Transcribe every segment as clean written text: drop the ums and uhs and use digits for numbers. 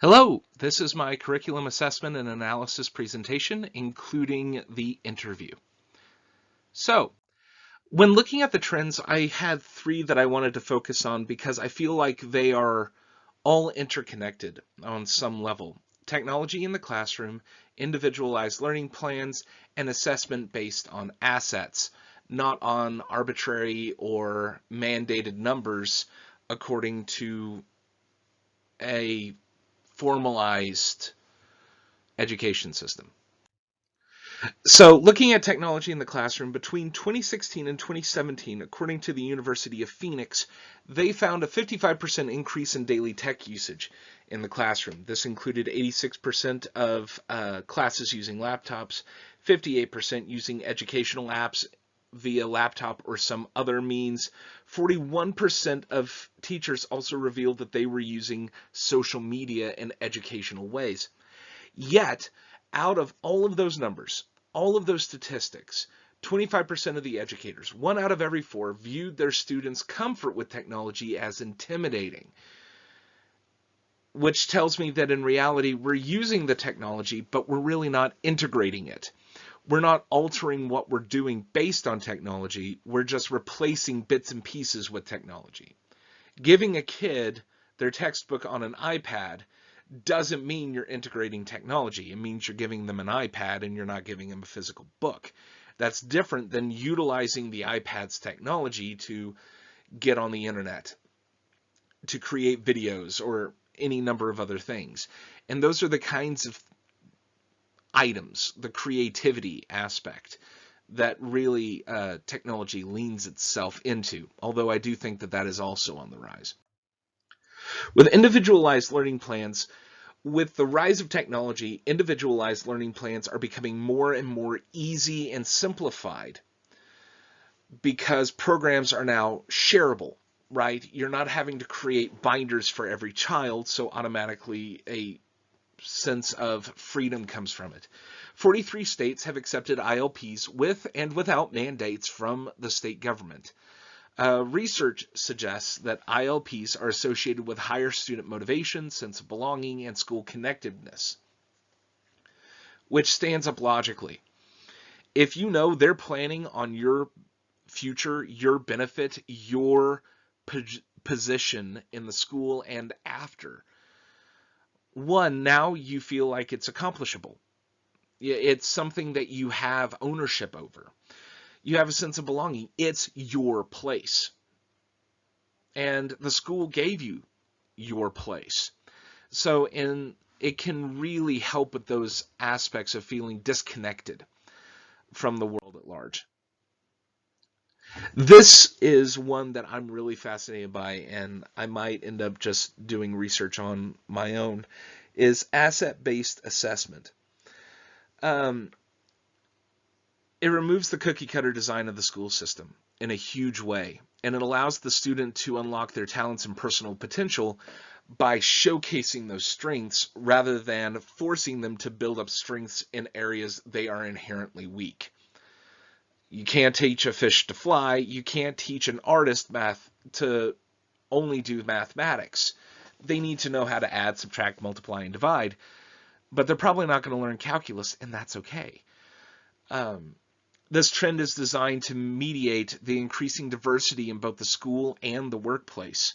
Hello, this is my curriculum assessment and analysis presentation, including the interview. So, when looking at the trends, I had three that I wanted to focus on because I feel like they are all interconnected on some level. Technology in the classroom, individualized learning plans, and assessment based on assets, not on arbitrary or mandated numbers according to a formalized education system. So, looking at technology in the classroom between 2016 and 2017, according to the University of Phoenix, they found a 55% increase in daily tech usage in the classroom. This included 86% of classes using laptops, 58% using educational apps via laptop or some other means. 41% of teachers also revealed that they were using social media in educational ways. Yet, out of all of those numbers, all of those statistics, 25% of the educators, one out of every four, viewed their students' comfort with technology as intimidating, which tells me that in reality, we're using the technology, but we're really not integrating it. We're not altering what we're doing based on technology. We're just replacing bits and pieces with technology. Giving a kid their textbook on an iPad doesn't mean you're integrating technology. It means you're giving them an iPad and you're not giving them a physical book. That's different than utilizing the iPad's technology to get on the internet, to create videos, or any number of other things. And those are the kinds of items, the creativity aspect, that really technology leans itself into, although I do think that that is also on the rise. With individualized learning plans, with the rise of technology, individualized learning plans are becoming more and more easy and simplified because programs are now shareable, right? You're not having to create binders for every child, so automatically a sense of freedom comes from it. 43 states have accepted ILPs with and without mandates from the state government. Research suggests that ILPs are associated with higher student motivation, sense of belonging, and school connectedness, which stands up logically. If you know they're planning on your future, your benefit, your position in the school and after, one, now you feel like it's accomplishable. It's something that you have ownership over. You have a sense of belonging. It's your place. And the school gave you your place. So it can really help with those aspects of feeling disconnected from the world at large. This is one that I'm really fascinated by, and I might end up just doing research on my own, is asset-based assessment. Um, it removes the cookie-cutter design of the school system in a huge way, and it allows the student to unlock their talents and personal potential by showcasing those strengths rather than forcing them to build up strengths in areas they are inherently weak. You can't teach a fish to fly. You can't teach an artist math to only do mathematics. They need to know how to add, subtract, multiply, and divide, but they're probably not going to learn calculus, and that's okay. This trend is designed to mediate the increasing diversity in both the school and the workplace,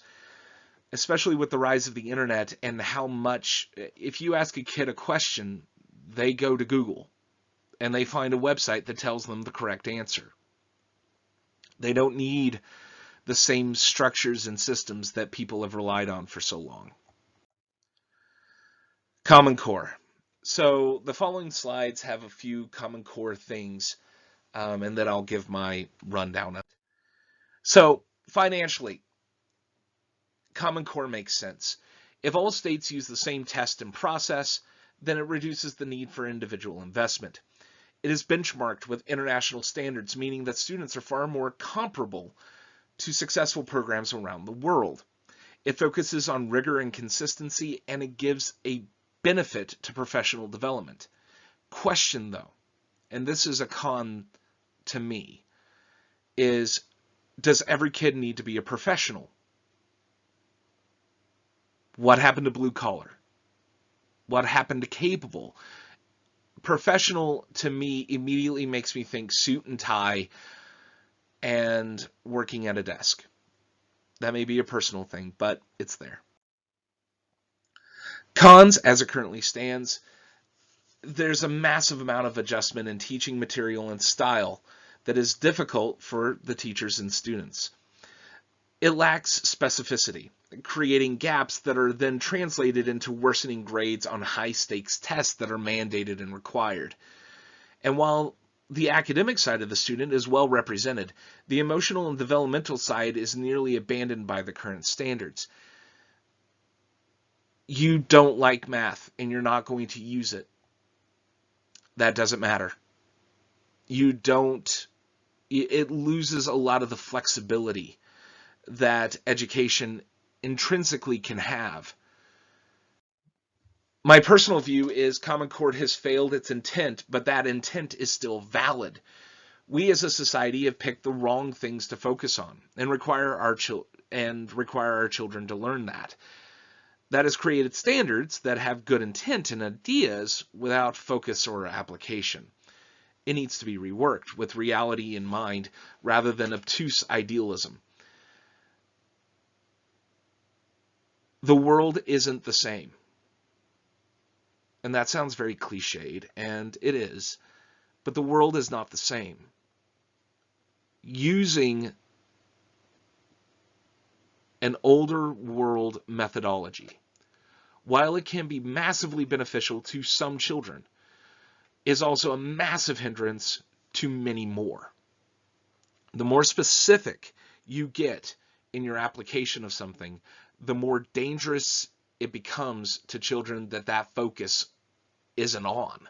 especially with the rise of the internet and how much, if you ask a kid a question, they go to Google and they find a website that tells them the correct answer. They don't need the same structures and systems that people have relied on for so long. Common Core. So the following slides have a few Common Core things, and then I'll give my rundown of it. So financially, Common Core makes sense. If all states use the same test and process, then it reduces the need for individual investment. It is benchmarked with international standards, meaning that students are far more comparable to successful programs around the world. It focuses on rigor and consistency, and it gives a benefit to professional development. Question though, and this is a con to me, is does every kid need to be a professional? What happened to blue collar? What happened to capable? Professional to me immediately makes me think suit and tie and working at a desk. That may be a personal thing, but it's there. Cons, as it currently stands, there's a massive amount of adjustment in teaching material and style that is difficult for the teachers and students. It lacks specificity, creating gaps that are then translated into worsening grades on high-stakes tests that are mandated and required. And while the academic side of the student is well represented, the emotional and developmental side is nearly abandoned by the current standards. You don't like math and you're not going to use it. That doesn't matter. It loses a lot of the flexibility that education intrinsically can have. My personal view is Common Core has failed its intent, but that intent is still valid. We as a society have picked the wrong things to focus on and require our children to learn that. That has created standards that have good intent and ideas without focus or application. It needs to be reworked with reality in mind rather than obtuse idealism. The world isn't the same. And that sounds very cliched, and it is, but the world is not the same. Using an older world methodology, while it can be massively beneficial to some children, is also a massive hindrance to many more. The more specific you get in your application of something, the more dangerous it becomes to children that focus isn't on.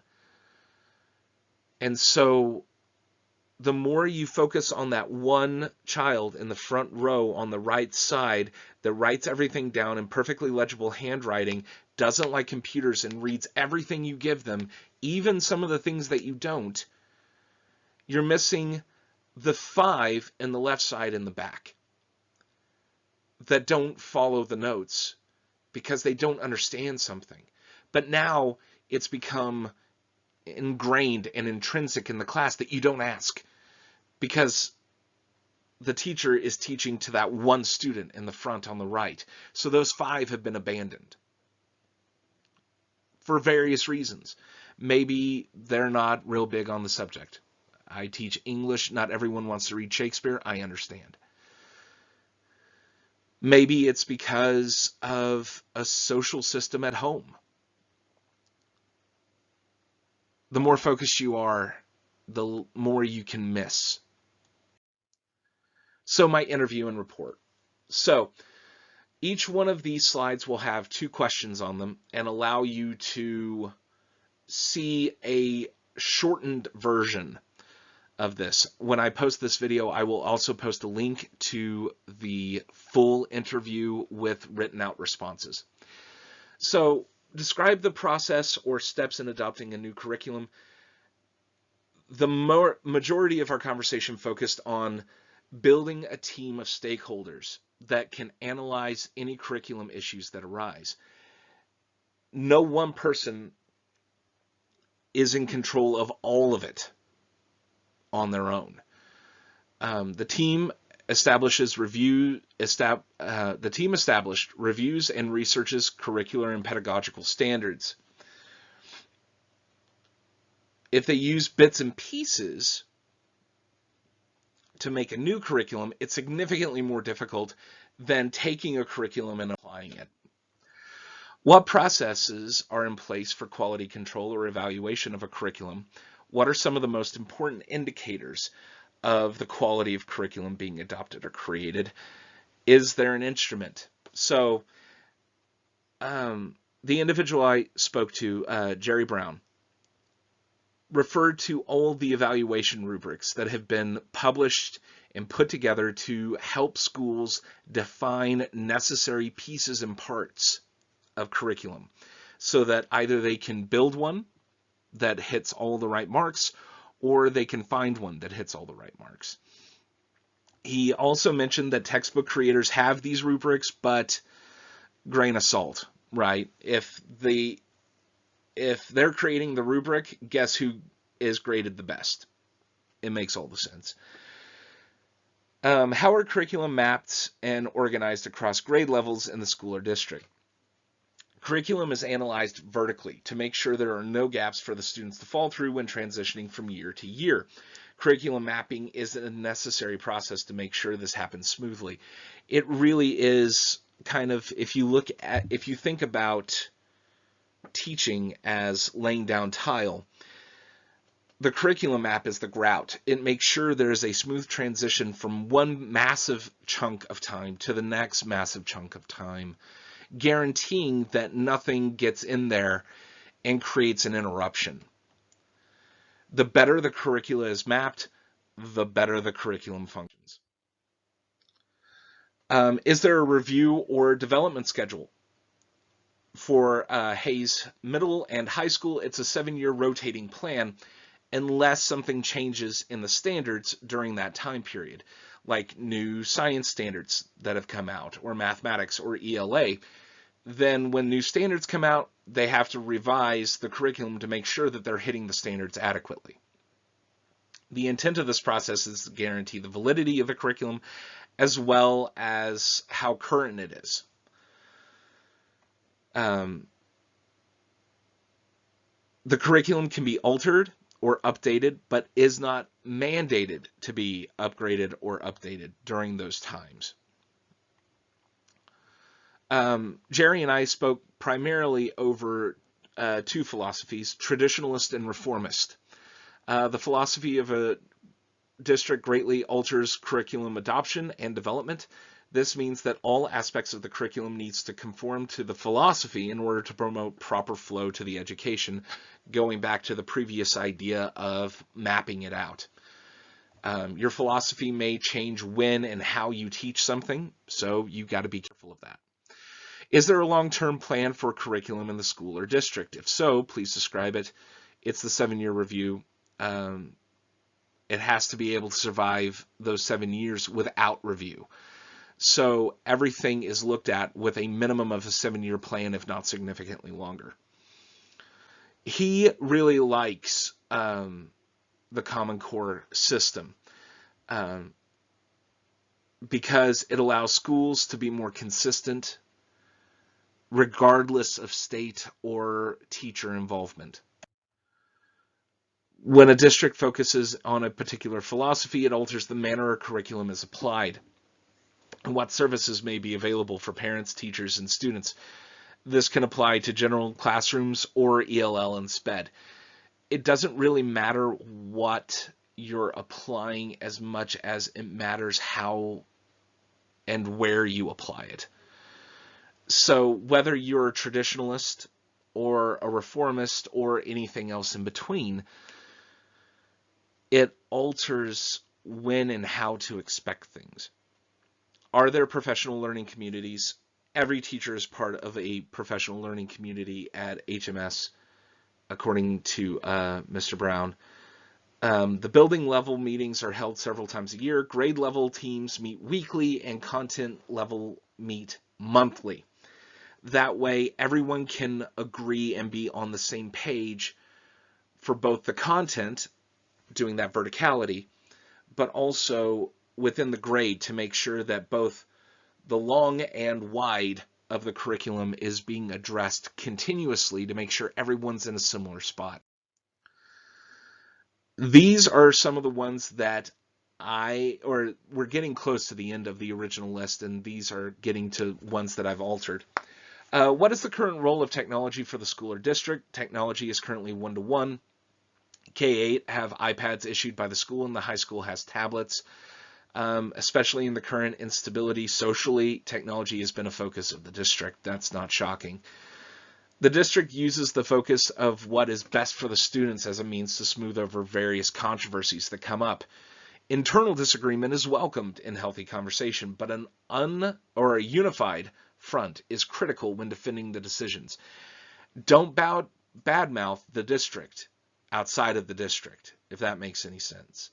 And so the more you focus on that one child in the front row on the right side that writes everything down in perfectly legible handwriting, doesn't like computers and reads everything you give them, even some of the things that you don't, you're missing the 5 in the left side in the back that don't follow the notes because they don't understand something. But now it's become ingrained and intrinsic in the class that you don't ask because the teacher is teaching to that one student in the front on the right. So those 5 have been abandoned for various reasons. Maybe they're not real big on the subject. I teach English. Not everyone wants to read Shakespeare. I understand. Maybe it's because of a social system at home. The more focused you are, the more you can miss. So my interview and report. So each one of these slides will have 2 questions on them and allow you to see a shortened version of this. When I post this video, I will also post a link to the full interview with written out responses. So describe the process or steps in adopting a new curriculum. The majority of our conversation focused on building a team of stakeholders that can analyze any curriculum issues that arise. No one person is in control of all of it on their own. The team established reviews and researches curricular and pedagogical standards. If they use bits and pieces to make a new curriculum, it's significantly more difficult than taking a curriculum and applying it. What processes are in place for quality control or evaluation of a curriculum? What are some of the most important indicators of the quality of curriculum being adopted or created? Is there an instrument? So the individual I spoke to, Jerry Brown, referred to all the evaluation rubrics that have been published and put together to help schools define necessary pieces and parts of curriculum so that either they can build one that hits all the right marks or they can find one that hits all the right marks. He also mentioned that textbook creators have these rubrics, but grain of salt, right? If the if they're creating the rubric, guess who is graded the best? It makes all the sense. How are curriculum mapped and organized across grade levels in the school or district? Curriculum is analyzed vertically to make sure there are no gaps for the students to fall through when transitioning from year to year. Curriculum mapping is a necessary process to make sure this happens smoothly. It really is kind of, if you think about teaching as laying down tile, the curriculum map is the grout. It makes sure there is a smooth transition from one massive chunk of time to the next massive chunk of time, guaranteeing that nothing gets in there and creates an interruption. The better the curricula is mapped, the better the curriculum functions. Is there a review or development schedule? For Hayes Middle and High School, it's a 7-year rotating plan unless something changes in the standards during that time period, like new science standards that have come out, or mathematics, or ELA. Then when new standards come out, they have to revise the curriculum to make sure that they're hitting the standards adequately. The intent of this process is to guarantee the validity of the curriculum as well as how current it is. The curriculum can be altered or updated, but is not mandated to be upgraded or updated during those times. Jerry and I spoke primarily over two philosophies, traditionalist and reformist. The philosophy of a district greatly alters curriculum adoption and development. This means that all aspects of the curriculum needs to conform to the philosophy in order to promote proper flow to the education, going back to the previous idea of mapping it out. Your philosophy may change when and how you teach something, so you've got to be careful of that. Is there a long-term plan for curriculum in the school or district? If so, please describe it. It's the 7-year review. It has to be able to survive those 7 years without review. So everything is looked at with a minimum of a 7-year plan, if not significantly longer. He really likes the Common Core system because it allows schools to be more consistent regardless of state or teacher involvement. When a district focuses on a particular philosophy, it alters the manner a curriculum is applied and what services may be available for parents, teachers, and students. This can apply to general classrooms or ELL and SPED. It doesn't really matter what you're applying as much as it matters how and where you apply it. So whether you're a traditionalist or a reformist or anything else in between, it alters when and how to expect things. Are there professional learning communities? Every teacher is part of a professional learning community at HMS, according to Mr. Brown. The building level meetings are held several times a year. Grade level teams meet weekly and content level meet monthly. That way everyone can agree and be on the same page for both the content, doing that verticality, but also within the grade to make sure that both the long and wide of the curriculum is being addressed continuously to make sure everyone's in a similar spot. These are some of the ones that we're getting close to the end of the original list, and these are getting to ones that I've altered. What is the current role of technology for the school or district? Technology is currently 1-to-1. K-8 have iPads issued by the school, and the high school has tablets. Especially in the current instability socially, technology has been a focus of the district. That's not shocking. The district uses the focus of what is best for the students as a means to smooth over various controversies that come up. Internal disagreement is welcomed in healthy conversation, but a unified front is critical when defending the decisions. Don't badmouth the district outside of the district, if that makes any sense.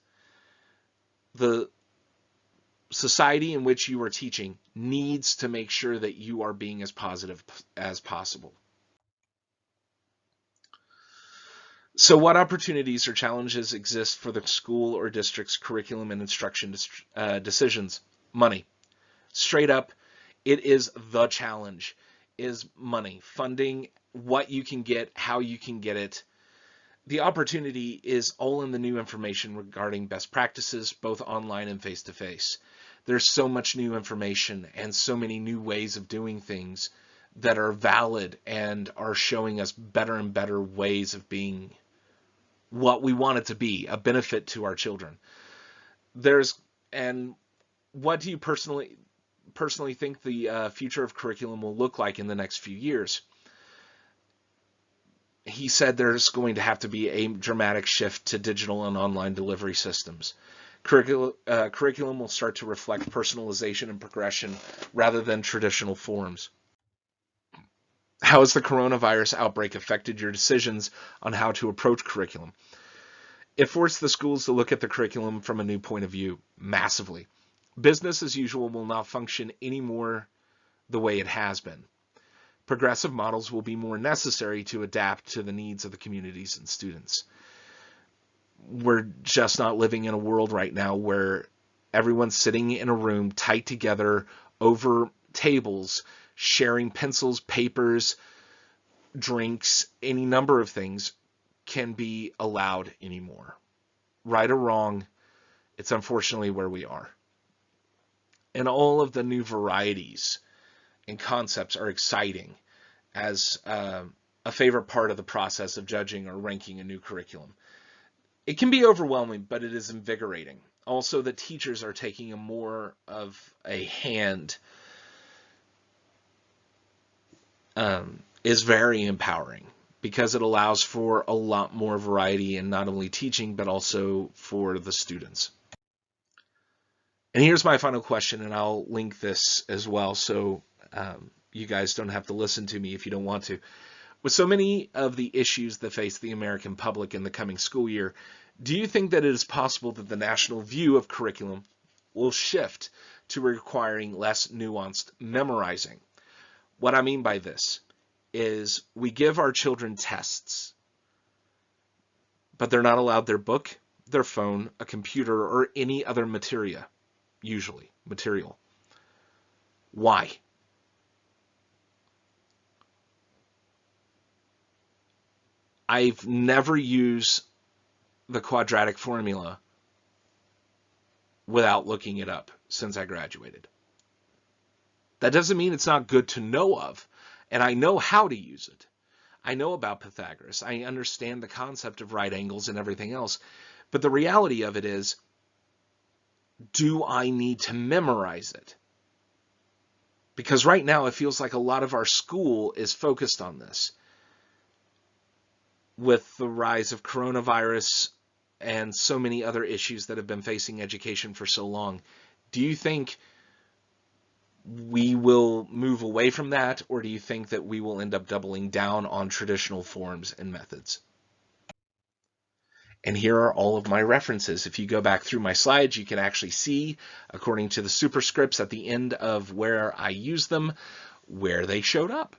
The society in which you are teaching needs to make sure that you are being as positive as possible. So what opportunities or challenges exist for the school or district's curriculum and instruction decisions? Money. Straight up, it is the challenge, is money. Funding, what you can get, how you can get it. The opportunity is all in the new information regarding best practices, both online and face-to-face. There's so much new information and so many new ways of doing things that are valid and are showing us better and better ways of being what we want it to be, a benefit to our children. And what do you personally think the future of curriculum will look like in the next few years? He said there's going to have to be a dramatic shift to digital and online delivery systems. Curriculum will start to reflect personalization and progression rather than traditional forms. How has the coronavirus outbreak affected your decisions on how to approach curriculum? It forced the schools to look at the curriculum from a new point of view, massively. Business as usual will not function anymore the way it has been. Progressive models will be more necessary to adapt to the needs of the communities and students. We're just not living in a world right now where everyone's sitting in a room tight together over tables, sharing pencils, papers, drinks, any number of things can be allowed anymore. Right or wrong, it's unfortunately where we are. And all of the new varieties and concepts are exciting as a favorite part of the process of judging or ranking a new curriculum. It can be overwhelming, but it is invigorating. Also, the teachers are taking a more of a hand is very empowering because it allows for a lot more variety in not only teaching, but also for the students. And here's my final question, and I'll link this as well so you guys don't have to listen to me if you don't want to. With so many of the issues that face the American public in the coming school year, do you think that it is possible that the national view of curriculum will shift to requiring less nuanced memorizing? What I mean by this is we give our children tests, but they're not allowed their book, their phone, a computer, or any other material. Why? I've never used the quadratic formula without looking it up since I graduated. That doesn't mean it's not good to know of, and I know how to use it. I know about Pythagoras. I understand the concept of right angles and everything else. But the reality of it is, do I need to memorize it? Because right now it feels like a lot of our school is focused on this. With the rise of coronavirus and so many other issues that have been facing education for so long, do you think we will move away from that, or do you think that we will end up doubling down on traditional forms and methods? And here are all of my references. If you go back through my slides, you can actually see, according to the superscripts at the end of where I used them, where they showed up.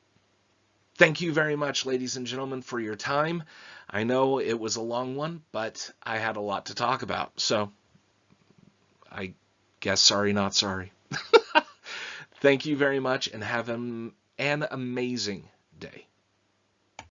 Thank you very much, ladies and gentlemen, for your time. I know it was a long one, but I had a lot to talk about. So I guess sorry, not sorry. Thank you very much and have an amazing day.